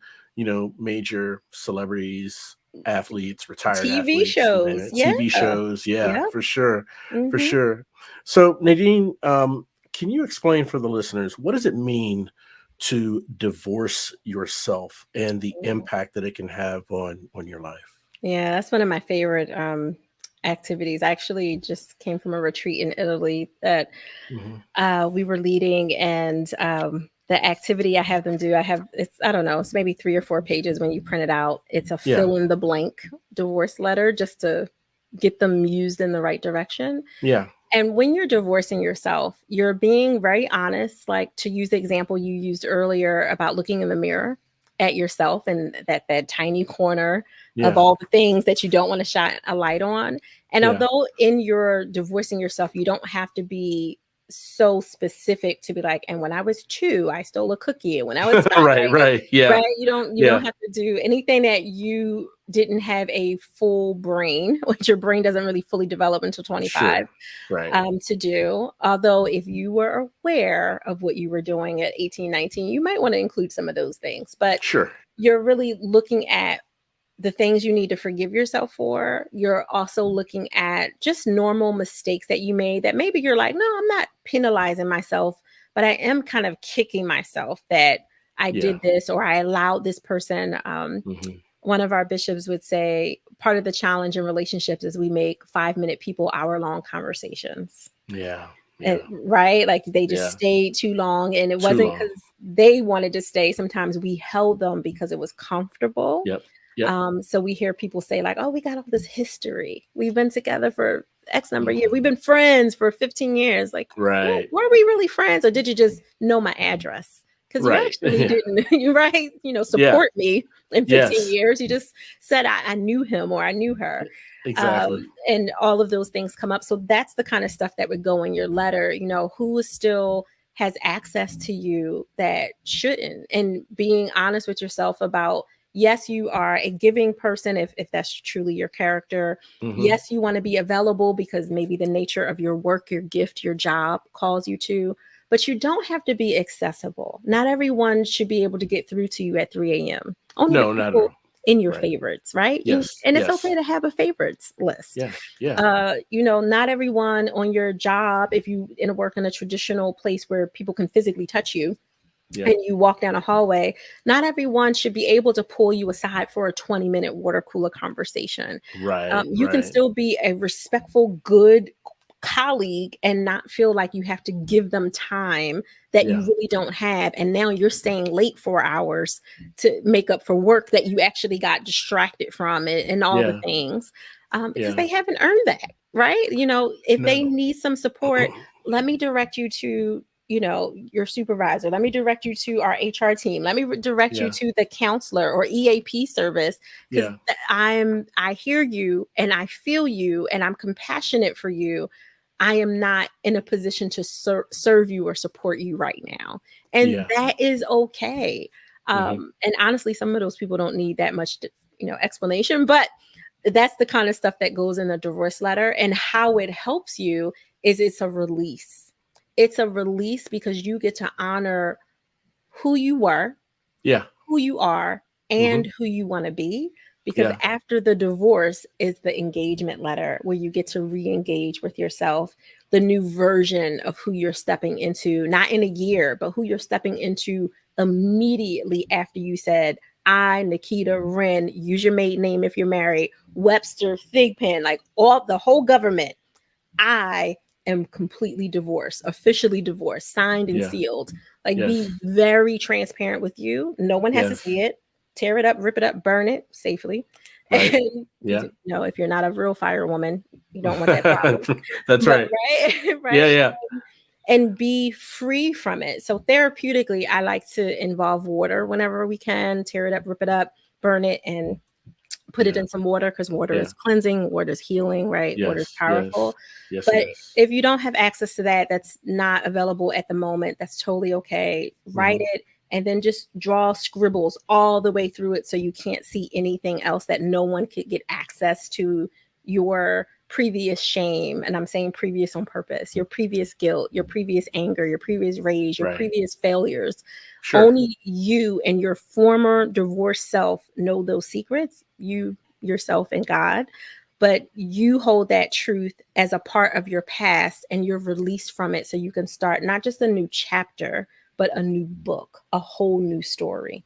major celebrities, athletes, retired TV athletes, you name shows. it, Yeah. TV shows. Yeah, Yeah. for sure, for hmm sure. So Nadine, can you explain for the listeners what does it mean to divorce yourself and the impact that it can have on your life? Yeah, that's one of my favorite activities. I actually just came from a retreat in Italy that Hmm. we were leading, and the activity I have them do, I don't know, it's maybe 3 or 4 pages when you print it out. It's a Yeah, fill in the blank divorce letter just to get them used in the right direction. yeah, And when you're divorcing yourself, you're being very honest, like to use the example you used earlier about looking in the mirror at yourself and that tiny corner of yeah, all the things that you don't want to shine a light on. And yeah. although in your divorcing yourself, you don't have to be so specific to be like, and when I was 2, I stole a cookie. And when I was 5, Right, right. Yeah, right? You don't yeah. have to do anything that you didn't have a full brain, which your brain doesn't really fully develop until 25 Sure. Right. to do. Although, if you were aware of what you were doing at 18, 19, you might want to include some of those things. But Sure. you're really looking at the things you need to forgive yourself for. You're also looking at just normal mistakes that you made that maybe you're like, no, I'm not penalizing myself, but I am kind of kicking myself that I Yeah. did this or I allowed this person. Hmm. One of our bishops would say part of the challenge in relationships is we make 5-minute people hour-long conversations. Yeah. And Yeah. right, like they just Yeah. stayed too long, and it Too wasn't long. because they wanted to stay. Sometimes we held them because it was comfortable. Yep. Yep. So we hear people say like, oh, we got all this history, we've been together for X number of years, we've Hmm. been friends for 15 years, like, well, Right. were we really friends, or did you just know my address? Because you Right. actually didn't you right, Yeah. support me in 15 Yes. years. You just said I knew him or I knew her. Exactly. And all of those things come up. So that's the kind of stuff that would go in your letter. Who still has access to you that shouldn't, and being honest with yourself about, yes, you are a giving person if that's truly your character. Hmm. Yes, you want to be available because maybe the nature of your work, your gift, your job calls you to, but you don't have to be accessible. Not everyone should be able to get through to you at 3 a.m. Only the No, not at people all. in your Right. favorites, right? Yes. And it's okay Yes. to have a favorites list. Yeah. Yeah. Not everyone on your job, if you work in a traditional place where people can physically touch you Yeah. and you walk down a hallway, not everyone should be able to pull you aside for a 20-minute water cooler conversation. Right. You can Right. still be a respectful, good colleague and not feel like you have to give them time that you Yeah. really don't have. And now you're staying late 4 hours to make up for work that you actually got distracted from, and all the Yeah. things, because Yeah. they haven't earned that, right? If they No. need some support, let me direct you to your supervisor. Let me direct you to our HR team. Let me direct you Yeah. to the counselor or EAP service, because Yeah. I hear you and I feel you and I'm compassionate for you. I am not in a position to serve you or support you right now, and Yeah. that is okay. Hmm. And honestly, some of those people don't need that much explanation, but that's the kind of stuff that goes in the divorce letter. And how it helps you is it's a release. It's a release because you get to honor who you were, Yeah. who you are, Hmm. and who you want to be. Because Yeah. after the divorce is the engagement letter, where you get to re-engage with yourself, the new version of who you're stepping into, not in a year, but who you're stepping into immediately after you said, I, Naketa Ren, use your maiden name if you're married, Webster Thigpen, like all the whole government, I am completely divorced, officially divorced, signed and Yeah. sealed. Like, be Yes. very transparent with you. No one has to Yes. see it. Tear it up, rip it up, burn it safely. Right. And Yeah. if you're not a real fire woman, you don't want that problem. That's But right. right, Yeah. right. Yeah. And be free from it. So therapeutically, I like to involve water whenever we can, tear it up, rip it up, burn it, and put it in some water, because water is cleansing, water is healing, right? Water is powerful. But if you don't have access to that, that's not available at the moment, that's totally okay. Write it, and then just draw scribbles all the way through it so you can't see anything else, that no one could get access to your previous shame. And I'm saying previous on purpose, your previous guilt, your previous anger, your previous rage, your previous failures. Only you and your former divorced self know those secrets, you, yourself, and God. But you hold that truth as a part of your past, and you're released from it so you can start not just a new chapter, but a new book, a whole new story.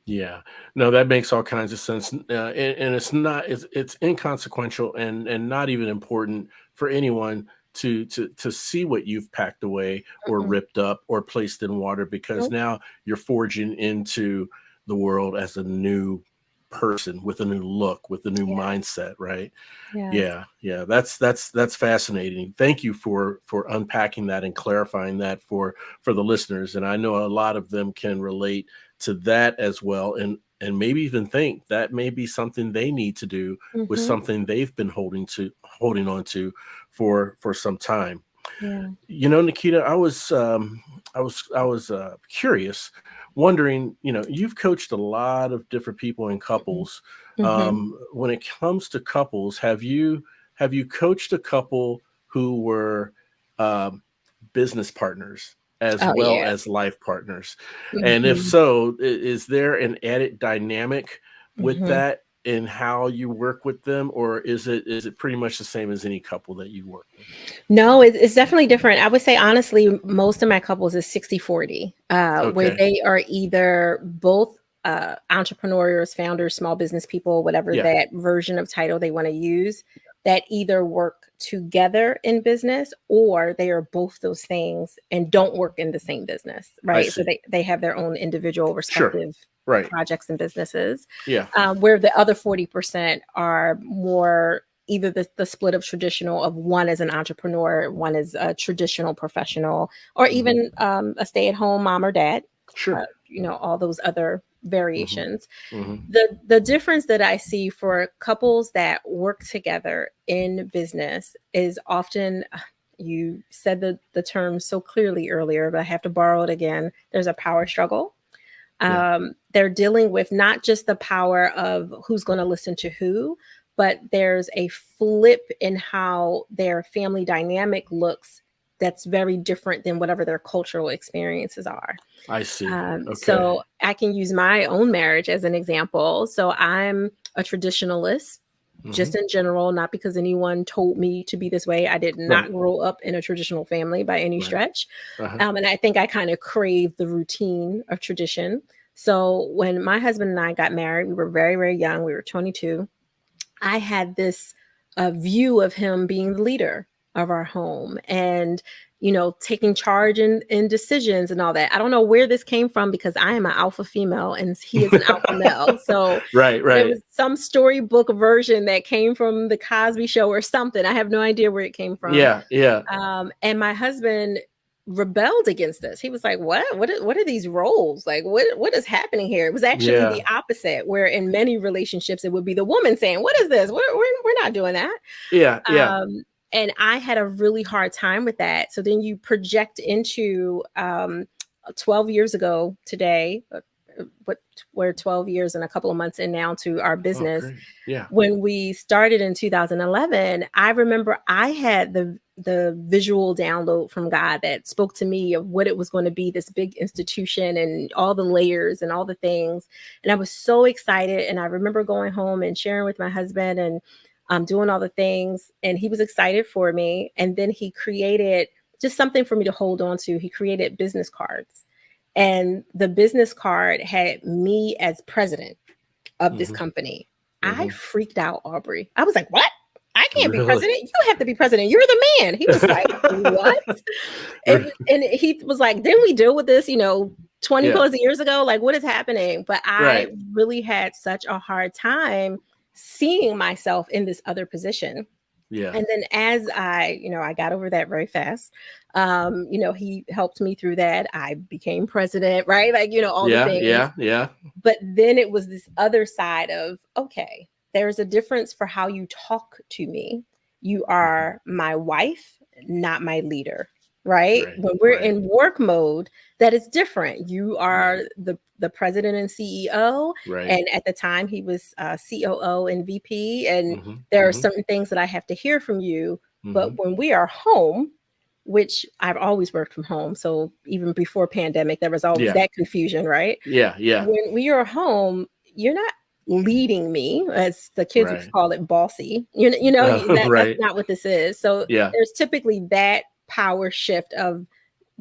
Yeah, no, that makes all kinds of sense, and it's not, it's inconsequential and not even important for anyone to see what you've packed away or ripped up or placed in water, because now you're forging into the world as a new person with a new look, with a new mindset, right? Yeah, that's fascinating. Thank you for unpacking that and clarifying that for the listeners. And I know a lot of them can relate to that as well, and maybe even think that may be something they need to do with something they've been holding on to for some time. You know, Naketa, I was curious, wondering, you know, you've coached a lot of different people in couples. When it comes to couples, have you coached a couple who were business partners as well as life partners? And if so, is there an added dynamic with that in how you work with them, or is it pretty much the same as any couple that you work with? No, it's definitely different. I would say, honestly, most of my couples is 60-40, where they are either both entrepreneurs, founders, small business people, whatever that version of title they want to use, that either work together in business, or they are both those things and don't work in the same business, right? So they have their own individual respective projects and businesses. Where the other 40% are more either the split of traditional, of one is an entrepreneur, one is a traditional professional, or even a stay-at-home mom or dad. You know, all those other variations. The difference that I see for couples that work together in business is often, you said the term so clearly earlier, but I have to borrow it again. There's a power struggle. They're dealing with not just the power of who's going to listen to who, but there's a flip in how their family dynamic looks that's very different than whatever their cultural experiences are. I see. So I can use my own marriage as an example. So I'm a traditionalist, just in general, not because anyone told me to be this way. I did not grow up in a traditional family by any stretch. And I think I kind of crave the routine of tradition. So when my husband and I got married, we were very, very young. We were 22. I had this view of him being the leader of our home and, you know, taking charge in decisions and all that. I don't know where this came from, because I am an alpha female and he is an alpha male. So there was some storybook version that came from the Cosby Show or something. I have no idea where it came from. And my husband rebelled against this. He was like, what are these roles? Like, what is happening here? It was actually the opposite, where in many relationships it would be the woman saying, what is this? We're not doing that. And I had a really hard time with that. So then you project into 12 years ago today, but we're 12 years and a couple of months in now to our business. When we started in 2011, I remember I had the visual download from God that spoke to me of what it was going to be, this big institution and all the layers and all the things. And I was so excited. And I remember going home and sharing with my husband and doing all the things. And he was excited for me. And then he created just something for me to hold on to. He created business cards. And the business card had me as president of this company. I freaked out, Aubrey. I was like, what? I can't be president. You have to be president. You're the man. He was like, what? And he was like, didn't we deal with this, 20 plus years ago? Like, what is happening? But I really had such a hard time seeing myself in this other position. And then as I got over that very fast. He helped me through that. I became president, right? Like, all the things. But then it was this other side of, okay, there's a difference for how you talk to me. You are my wife, not my leader, right? When we're in work mode, that is different. You are the president and CEO, and at the time he was COO and VP, and there are certain things that I have to hear from you. But when we are home, which I've always worked from home, so even before pandemic, there was always that confusion, right? Yeah. When we are home, you're not leading me, as the kids would call it, bossy. That's not what this is. So there's typically that power shift of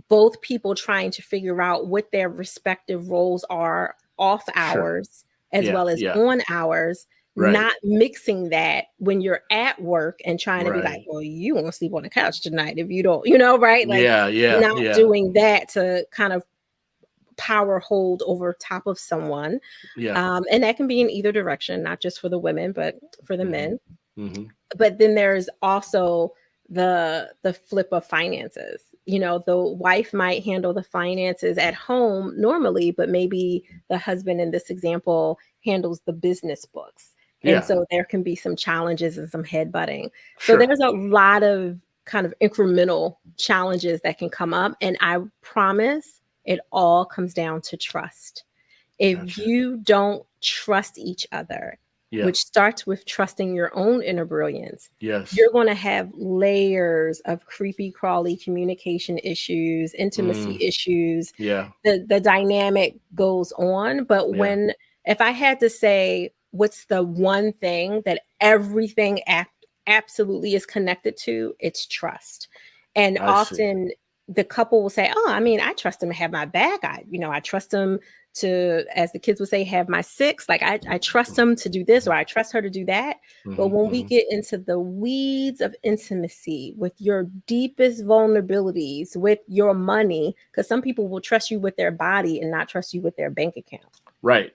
both people trying to figure out what their respective roles are off hours as well as on hours, not mixing that when you're at work and trying to be like, well, you won't sleep on the couch tonight if you don't, right? Like not doing that to kind of power hold over top of someone. And that can be in either direction, not just for the women, but for the men. But then there's also the flip of finances. The wife might handle the finances at home normally, but maybe the husband in this example handles the business books. And so there can be some challenges and some headbutting. So there's a lot of kind of incremental challenges that can come up. And I promise it all comes down to trust. If you don't trust each other, which starts with trusting your own inner brilliance, you're going to have layers of creepy, crawly communication issues, intimacy issues. The dynamic goes on. But if I had to say, what's the one thing that everything absolutely is connected to, it's trust. And often the couple will say, oh, I mean, I trust him to have my back. I trust him to, as the kids would say, have my six. Like I trust him to do this, or I trust her to do that. But when we get into the weeds of intimacy with your deepest vulnerabilities, with your money, because some people will trust you with their body and not trust you with their bank account. Right.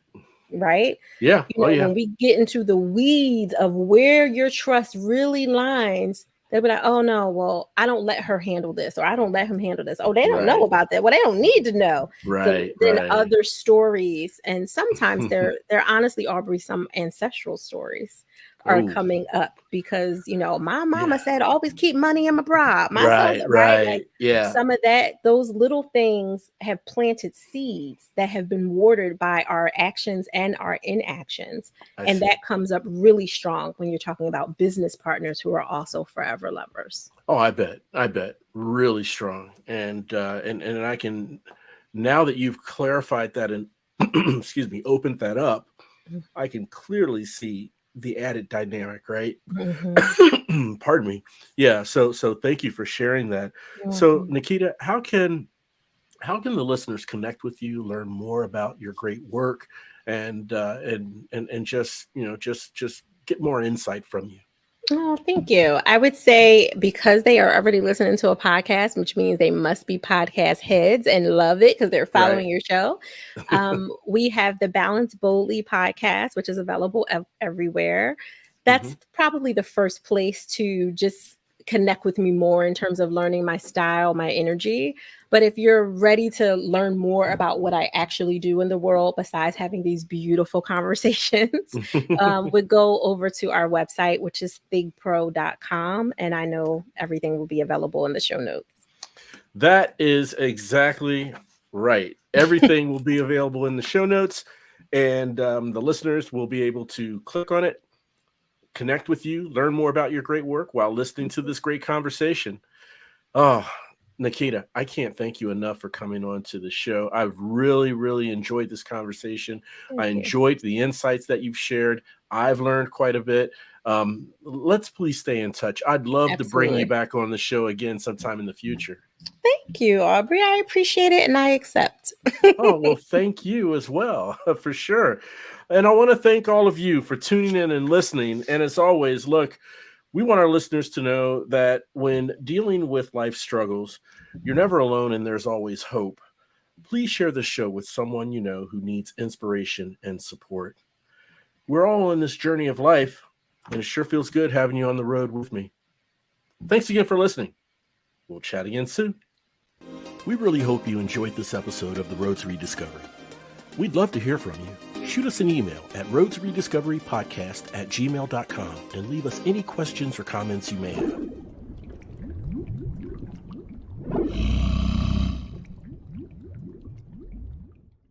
Yeah. When we get into the weeds of where your trust really lines, they'll be like, oh no, well, I don't let her handle this, or I don't let him handle this. Oh, they don't know about that. Well, they don't need to know. So then other stories, and sometimes they're honestly, Aubrey, some ancestral stories are coming up because my mama said always keep money in my bra. Like some of that, those little things have planted seeds that have been watered by our actions and our inactions. And that comes up really strong when you're talking about business partners who are also forever lovers. Oh, I bet really strong. And I can, now that you've clarified that and excuse me, opened that up, I can clearly see the added dynamic, right? Pardon me. Yeah. So thank you for sharing that. So Naketa, how can the listeners connect with you, learn more about your great work, and just just get more insight from you? Oh, thank you. I would say because they are already listening to a podcast, which means they must be podcast heads and love it because they're following your show. We have the Balance Boldly podcast, which is available everywhere. That's probably the first place to just connect with me more in terms of learning my style, my energy. But if you're ready to learn more about what I actually do in the world, besides having these beautiful conversations, would go over to our website, which is thigpro.com. And I know everything will be available in the show notes. That is exactly right. Everything will be available in the show notes, and the listeners will be able to click on it, connect with you, learn more about your great work while listening to this great conversation. Oh, Naketa, I can't thank you enough for coming on to the show. I've really, really enjoyed this conversation. I enjoyed the insights that you've shared. I've learned quite a bit. Let's please stay in touch. I'd love to bring you back on the show again sometime in the future. Thank you, Aubrey. I appreciate it and I accept. Oh, well, thank you as well, for sure. And I want to thank all of you for tuning in and listening. And as always, look, we want our listeners to know that when dealing with life struggles, you're never alone and there's always hope. Please share this show with someone you know who needs inspiration and support. We're all on this journey of life, and it sure feels good having you on the road with me. Thanks again for listening. We'll chat again soon. We really hope you enjoyed this episode of The Road to Rediscovery. We'd love to hear from you. shoot us an email at roadsrediscoverypodcast@gmail.com and leave us any questions or comments you may have.